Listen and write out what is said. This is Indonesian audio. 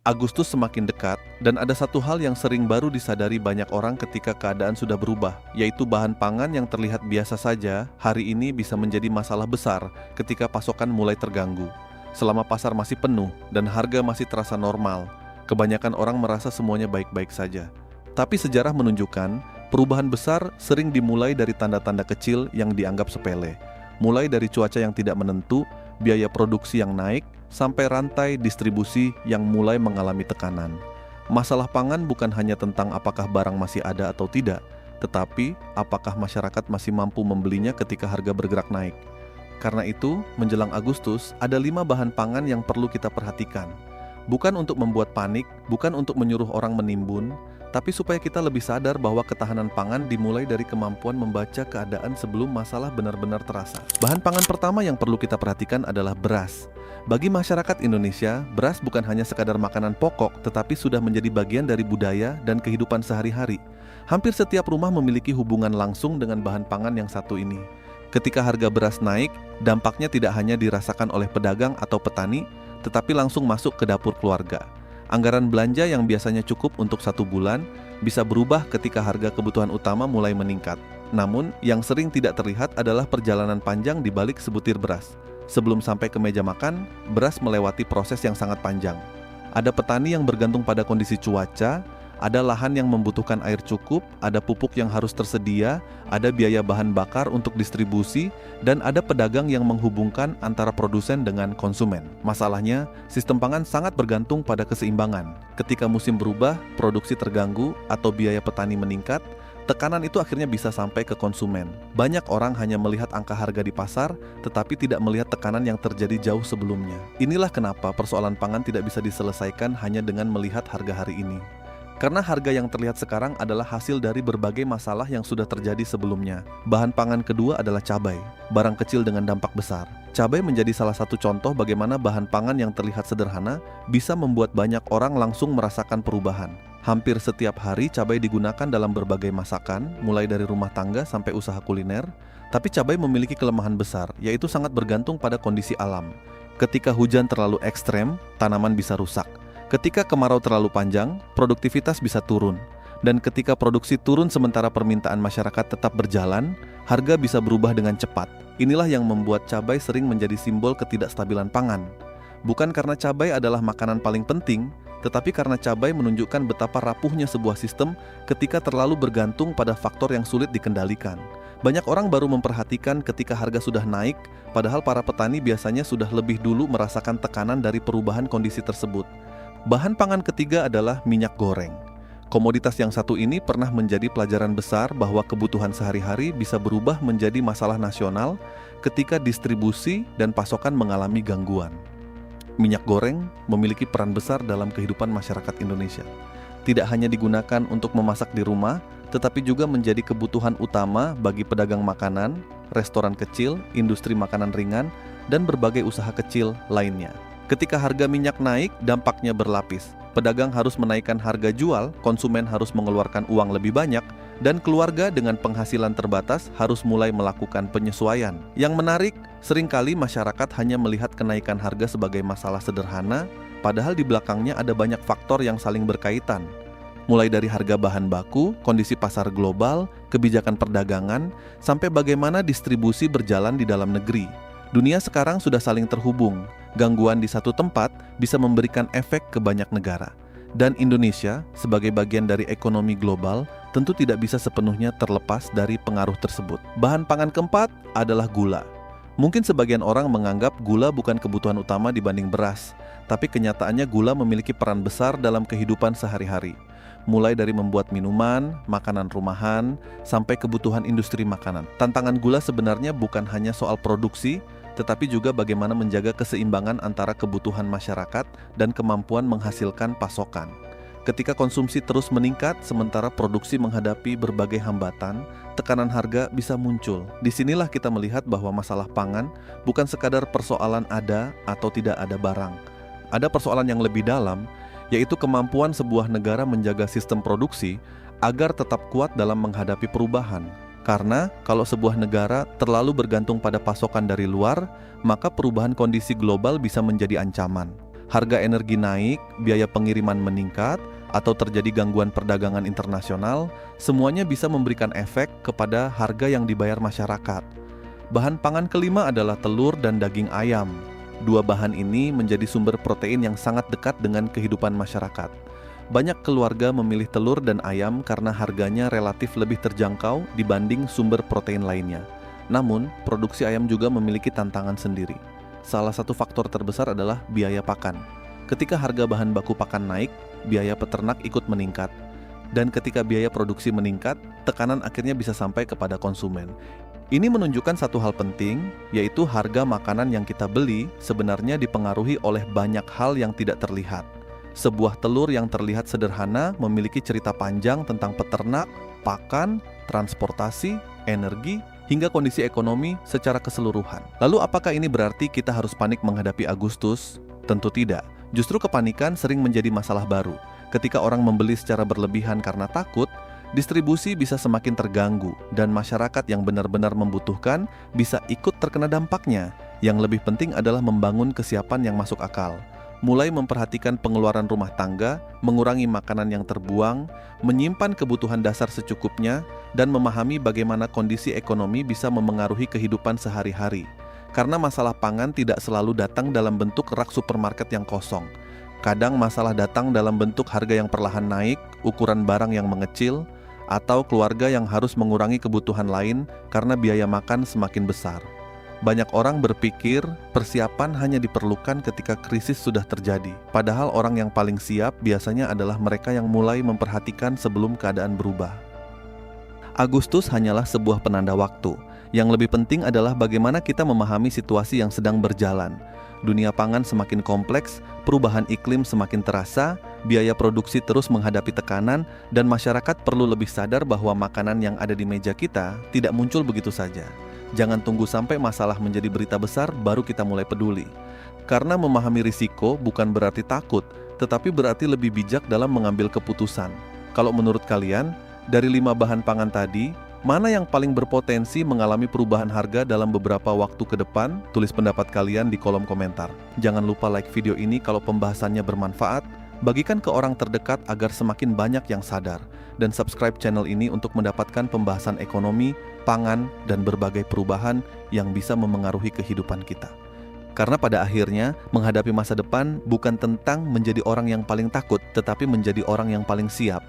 Agustus semakin dekat, dan ada satu hal yang sering baru disadari banyak orang ketika keadaan sudah berubah, yaitu bahan pangan yang terlihat biasa saja, hari ini bisa menjadi masalah besar ketika pasokan mulai terganggu. Selama pasar masih penuh dan harga masih terasa normal, kebanyakan orang merasa semuanya baik-baik saja. Tapi sejarah menunjukkan, perubahan besar sering dimulai dari tanda-tanda kecil yang dianggap sepele. Mulai dari cuaca yang tidak menentu, biaya produksi yang naik, sampai rantai distribusi yang mulai mengalami tekanan. Masalah pangan bukan hanya tentang apakah barang masih ada atau tidak, tetapi apakah masyarakat masih mampu membelinya ketika harga bergerak naik. Karena itu, menjelang Agustus, ada 5 bahan pangan yang perlu kita perhatikan. Bukan untuk membuat panik, bukan untuk menyuruh orang menimbun, tapi supaya kita lebih sadar bahwa ketahanan pangan dimulai dari kemampuan membaca keadaan sebelum masalah benar-benar terasa. Bahan pangan pertama yang perlu kita perhatikan adalah beras. Bagi masyarakat Indonesia, beras bukan hanya sekadar makanan pokok, tetapi sudah menjadi bagian dari budaya dan kehidupan sehari-hari. Hampir setiap rumah memiliki hubungan langsung dengan bahan pangan yang satu ini. Ketika harga beras naik, dampaknya tidak hanya dirasakan oleh pedagang atau petani, tetapi langsung masuk ke dapur keluarga. Anggaran belanja yang biasanya cukup untuk 1 bulan, bisa berubah ketika harga kebutuhan utama mulai meningkat. Namun, yang sering tidak terlihat adalah perjalanan panjang di balik sebutir beras. Sebelum sampai ke meja makan, beras melewati proses yang sangat panjang. Ada petani yang bergantung pada kondisi cuaca, ada lahan yang membutuhkan air cukup, ada pupuk yang harus tersedia, ada biaya bahan bakar untuk distribusi, dan ada pedagang yang menghubungkan antara produsen dengan konsumen. Masalahnya, sistem pangan sangat bergantung pada keseimbangan. Ketika musim berubah, produksi terganggu, atau biaya petani meningkat, tekanan itu akhirnya bisa sampai ke konsumen. Banyak orang hanya melihat angka harga di pasar, tetapi tidak melihat tekanan yang terjadi jauh sebelumnya. Inilah kenapa persoalan pangan tidak bisa diselesaikan hanya dengan melihat harga hari ini. Karena harga yang terlihat sekarang adalah hasil dari berbagai masalah yang sudah terjadi sebelumnya. Bahan pangan kedua adalah cabai, barang kecil dengan dampak besar. Cabai menjadi salah satu contoh bagaimana bahan pangan yang terlihat sederhana bisa membuat banyak orang langsung merasakan perubahan. Hampir setiap hari cabai digunakan dalam berbagai masakan, mulai dari rumah tangga sampai usaha kuliner. Tapi cabai memiliki kelemahan besar, yaitu sangat bergantung pada kondisi alam. Ketika hujan terlalu ekstrem, tanaman bisa rusak. Ketika kemarau terlalu panjang, produktivitas bisa turun. Dan ketika produksi turun sementara permintaan masyarakat tetap berjalan, harga bisa berubah dengan cepat. Inilah yang membuat cabai sering menjadi simbol ketidakstabilan pangan. Bukan karena cabai adalah makanan paling penting, tetapi karena cabai menunjukkan betapa rapuhnya sebuah sistem ketika terlalu bergantung pada faktor yang sulit dikendalikan. Banyak orang baru memperhatikan ketika harga sudah naik, padahal para petani biasanya sudah lebih dulu merasakan tekanan dari perubahan kondisi tersebut. Bahan pangan ketiga adalah minyak goreng. Komoditas yang satu ini pernah menjadi pelajaran besar bahwa kebutuhan sehari-hari bisa berubah menjadi masalah nasional ketika distribusi dan pasokan mengalami gangguan. Minyak goreng memiliki peran besar dalam kehidupan masyarakat Indonesia. Tidak hanya digunakan untuk memasak di rumah, tetapi juga menjadi kebutuhan utama bagi pedagang makanan, restoran kecil, industri makanan ringan, dan berbagai usaha kecil lainnya. Ketika harga minyak naik, dampaknya berlapis. Pedagang harus menaikkan harga jual, konsumen harus mengeluarkan uang lebih banyak, dan keluarga dengan penghasilan terbatas harus mulai melakukan penyesuaian. Yang menarik, seringkali masyarakat hanya melihat kenaikan harga sebagai masalah sederhana, padahal di belakangnya ada banyak faktor yang saling berkaitan. Mulai dari harga bahan baku, kondisi pasar global, kebijakan perdagangan, sampai bagaimana distribusi berjalan di dalam negeri. Dunia sekarang sudah saling terhubung. Gangguan di satu tempat bisa memberikan efek ke banyak negara. Dan Indonesia, sebagai bagian dari ekonomi global, tentu tidak bisa sepenuhnya terlepas dari pengaruh tersebut. Bahan pangan keempat adalah gula. Mungkin sebagian orang menganggap gula bukan kebutuhan utama dibanding beras, tapi kenyataannya gula memiliki peran besar dalam kehidupan sehari-hari. Mulai dari membuat minuman, makanan rumahan, sampai kebutuhan industri makanan. Tantangan gula sebenarnya bukan hanya soal produksi, tetapi juga bagaimana menjaga keseimbangan antara kebutuhan masyarakat dan kemampuan menghasilkan pasokan. Ketika konsumsi terus meningkat sementara produksi menghadapi berbagai hambatan, tekanan harga bisa muncul. Disinilah kita melihat bahwa masalah pangan bukan sekadar persoalan ada atau tidak ada barang. Ada persoalan yang lebih dalam, yaitu kemampuan sebuah negara menjaga sistem produksi agar tetap kuat dalam menghadapi perubahan. Karena kalau sebuah negara terlalu bergantung pada pasokan dari luar, maka perubahan kondisi global bisa menjadi ancaman. harga energi naik, biaya pengiriman meningkat, atau terjadi gangguan perdagangan internasional, semuanya bisa memberikan efek kepada harga yang dibayar masyarakat. Bahan pangan kelima adalah telur dan daging ayam. Dua bahan ini menjadi sumber protein yang sangat dekat dengan kehidupan masyarakat. Banyak keluarga memilih telur dan ayam karena harganya relatif lebih terjangkau dibanding sumber protein lainnya. Namun, produksi ayam juga memiliki tantangan sendiri. Salah satu faktor terbesar adalah biaya pakan. Ketika harga bahan baku pakan naik, biaya peternak ikut meningkat. Dan ketika biaya produksi meningkat, tekanan akhirnya bisa sampai kepada konsumen. Ini menunjukkan satu hal penting, yaitu harga makanan yang kita beli sebenarnya dipengaruhi oleh banyak hal yang tidak terlihat. Sebuah telur yang terlihat sederhana memiliki cerita panjang tentang peternak, pakan, transportasi, energi, hingga kondisi ekonomi secara keseluruhan. Lalu apakah ini berarti kita harus panik menghadapi Agustus? Tentu tidak. Justru kepanikan sering menjadi masalah baru. Ketika orang membeli secara berlebihan karena takut, distribusi bisa semakin terganggu dan masyarakat yang benar-benar membutuhkan bisa ikut terkena dampaknya. Yang lebih penting adalah membangun kesiapan yang masuk akal. Mulai memperhatikan pengeluaran rumah tangga, mengurangi makanan yang terbuang, menyimpan kebutuhan dasar secukupnya, dan memahami bagaimana kondisi ekonomi bisa memengaruhi kehidupan sehari-hari. Karena masalah pangan tidak selalu datang dalam bentuk rak supermarket yang kosong. Kadang masalah datang dalam bentuk harga yang perlahan naik, ukuran barang yang mengecil, atau keluarga yang harus mengurangi kebutuhan lain karena biaya makan semakin besar. Banyak orang berpikir persiapan hanya diperlukan ketika krisis sudah terjadi. Padahal orang yang paling siap biasanya adalah mereka yang mulai memperhatikan sebelum keadaan berubah. Agustus hanyalah sebuah penanda waktu. Yang lebih penting adalah bagaimana kita memahami situasi yang sedang berjalan. Dunia pangan semakin kompleks, perubahan iklim semakin terasa, biaya produksi terus menghadapi tekanan, dan masyarakat perlu lebih sadar bahwa makanan yang ada di meja kita tidak muncul begitu saja. Jangan tunggu sampai masalah menjadi berita besar baru kita mulai peduli. Karena memahami risiko bukan berarti takut, tetapi berarti lebih bijak dalam mengambil keputusan. Kalau menurut kalian, dari 5 bahan pangan tadi, mana yang paling berpotensi mengalami perubahan harga dalam beberapa waktu ke depan? Tulis pendapat kalian di kolom komentar. Jangan lupa like video ini kalau pembahasannya bermanfaat, bagikan ke orang terdekat agar semakin banyak yang sadar, dan subscribe channel ini untuk mendapatkan pembahasan ekonomi, pangan, dan berbagai perubahan yang bisa memengaruhi kehidupan kita. Karena pada akhirnya, menghadapi masa depan bukan tentang menjadi orang yang paling takut, tetapi menjadi orang yang paling siap.